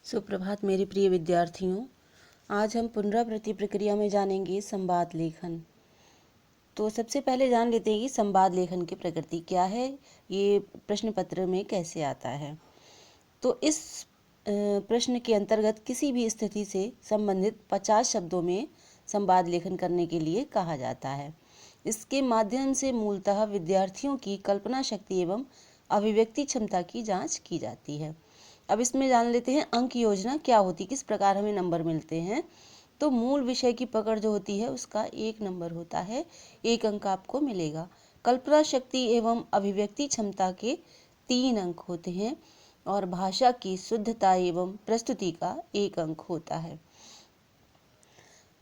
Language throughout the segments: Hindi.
सुप्रभात मेरे प्रिय विद्यार्थियों। आज हम पुनरावृत्ति प्रक्रिया में जानेंगे संवाद लेखन। तो सबसे पहले जान लेते हैं कि संवाद लेखन की प्रकृति क्या है, ये प्रश्न पत्र में कैसे आता है। तो इस प्रश्न के अंतर्गत किसी भी स्थिति से संबंधित 50 शब्दों में संवाद लेखन करने के लिए कहा जाता है। इसके माध्यम से मूलतः विद्यार्थियों की कल्पना शक्ति एवं अभिव्यक्ति क्षमता की जांच की जाती है। अब इसमें जान लेते हैं अंक योजना क्या होती है, किस प्रकार हमें नंबर मिलते हैं। तो मूल विषय की पकड़ जो होती है उसका 1 नंबर होता है, 1 अंक आपको मिलेगा। कल्पना शक्ति एवं अभिव्यक्ति क्षमता के 3 अंक होते हैं और भाषा की शुद्धता एवं प्रस्तुति का 1 अंक होता है।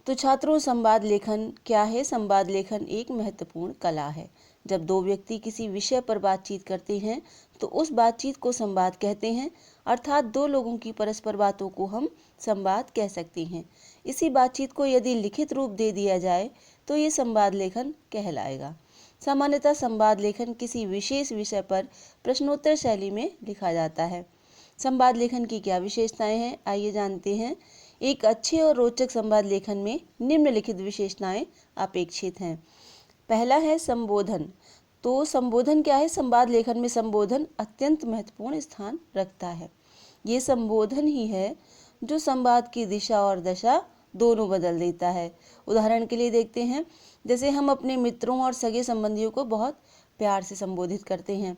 तो छात्रों, संवाद लेखन क्या है? संवाद लेखन एक महत्वपूर्ण कला है। जब दो व्यक्ति किसी विषय पर बातचीत करते हैं तो उस बातचीत को संवाद कहते हैं, अर्थात दो लोगों की परस्पर बातों को हम संवाद कह सकते हैं। इसी बातचीत को यदि लिखित रूप दे दिया जाए तो ये संवाद लेखन कहलाएगा। सामान्यतः संवाद लेखन किसी विशेष विषय पर प्रश्नोत्तर शैली में लिखा जाता है। संवाद लेखन की क्या विशेषताएं हैं, आइए जानते हैं। एक अच्छे और रोचक संवाद लेखन में निम्नलिखित विशेषताएं अपेक्षित हैं। पहला है संबोधन। तो संबोधन क्या है? संवाद लेखन में संबोधन अत्यंत महत्वपूर्ण स्थान रखता है। ये संबोधन ही है जो संवाद की दिशा और दशा दोनों बदल देता है। उदाहरण के लिए देखते हैं, जैसे हम अपने मित्रों और सगे संबंधियों को बहुत प्यार से संबोधित करते हैं,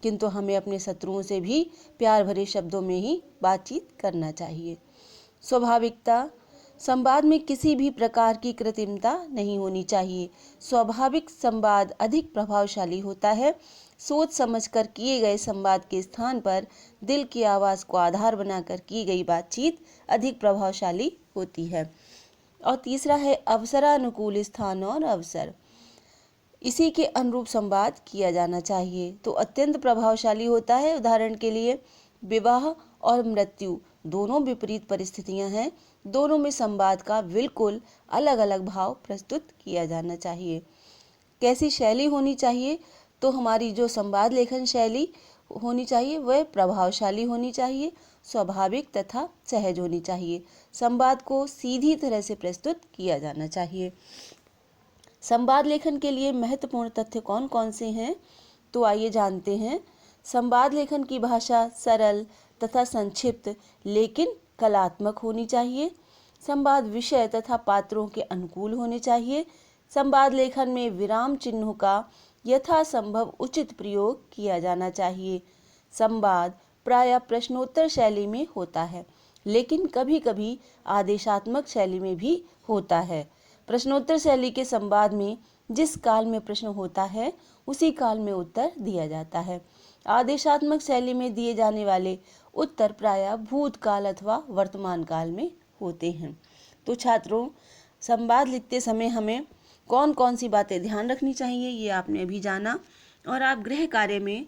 किंतु हमें अपने शत्रुओं से भी प्यार भरे शब्दों में ही बातचीत करना चाहिए। स्वाभाविकता। संवाद में किसी भी प्रकार की कृत्रिमता नहीं होनी चाहिए। स्वाभाविक संवाद अधिक प्रभावशाली होता है। सोच समझकर किए गए संवाद के स्थान पर दिल की आवाज़ को आधार बनाकर की गई बातचीत अधिक प्रभावशाली होती है। और तीसरा है अवसरानुकूल स्थान और अवसर। इसी के अनुरूप संवाद किया जाना चाहिए तो अत्यंत प्रभावशाली होता है। उदाहरण के लिए विवाह और मृत्यु दोनों विपरीत परिस्थितियां हैं, दोनों में संवाद का बिल्कुल अलग अलग भाव प्रस्तुत किया जाना चाहिए। कैसी शैली होनी चाहिए? तो हमारी जो संवाद लेखन शैली होनी चाहिए वह प्रभावशाली होनी चाहिए, स्वाभाविक तथा सहज होनी चाहिए। संवाद को सीधी तरह से प्रस्तुत किया जाना चाहिए। संवाद लेखन के लिए महत्वपूर्ण तथ्य कौन कौन से हैं? तो आइए जानते हैं। संवाद लेखन की भाषा सरल तथा संक्षिप्त लेकिन कलात्मक होनी चाहिए। संवाद विषय तथा पात्रों के अनुकूल होने चाहिए। संवाद लेखन में विराम चिन्हों का यथासंभव उचित प्रयोग किया जाना चाहिए। संवाद प्रायः प्रश्नोत्तर शैली में होता है, लेकिन कभी कभी आदेशात्मक शैली में भी होता है। प्रश्नोत्तर शैली के संवाद में जिस काल में प्रश्न होता है उसी काल में उत्तर दिया जाता है। आदेशात्मक शैली में दिए जाने वाले उत्तर प्रायः भूतकाल अथवा वर्तमान काल में होते हैं। तो छात्रों, संवाद लिखते समय हमें कौन कौन सी बातें ध्यान रखनी चाहिए ये आपने अभी जाना। और आप गृह कार्य में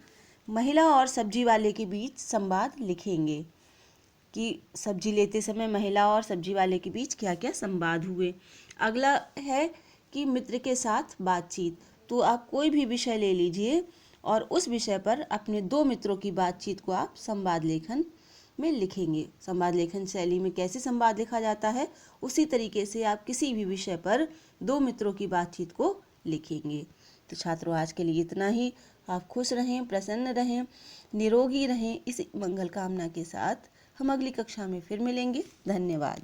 महिला और सब्जी वाले के बीच संवाद लिखेंगे कि सब्जी लेते समय महिला और सब्जी वाले के बीच क्या क्या संवाद हुए। अगला है कि मित्र के साथ बातचीत। तो आप कोई भी विषय ले लीजिए और उस विषय पर अपने दो मित्रों की बातचीत को आप संवाद लेखन में लिखेंगे। संवाद लेखन शैली में कैसे संवाद लिखा जाता है उसी तरीके से आप किसी भी विषय पर दो मित्रों की बातचीत को लिखेंगे। तो छात्रों, आज के लिए इतना ही। आप खुश रहें, प्रसन्न रहें, निरोगी रहें, इसी मंगल कामना के साथ हम अगली कक्षा में फिर मिलेंगे। धन्यवाद।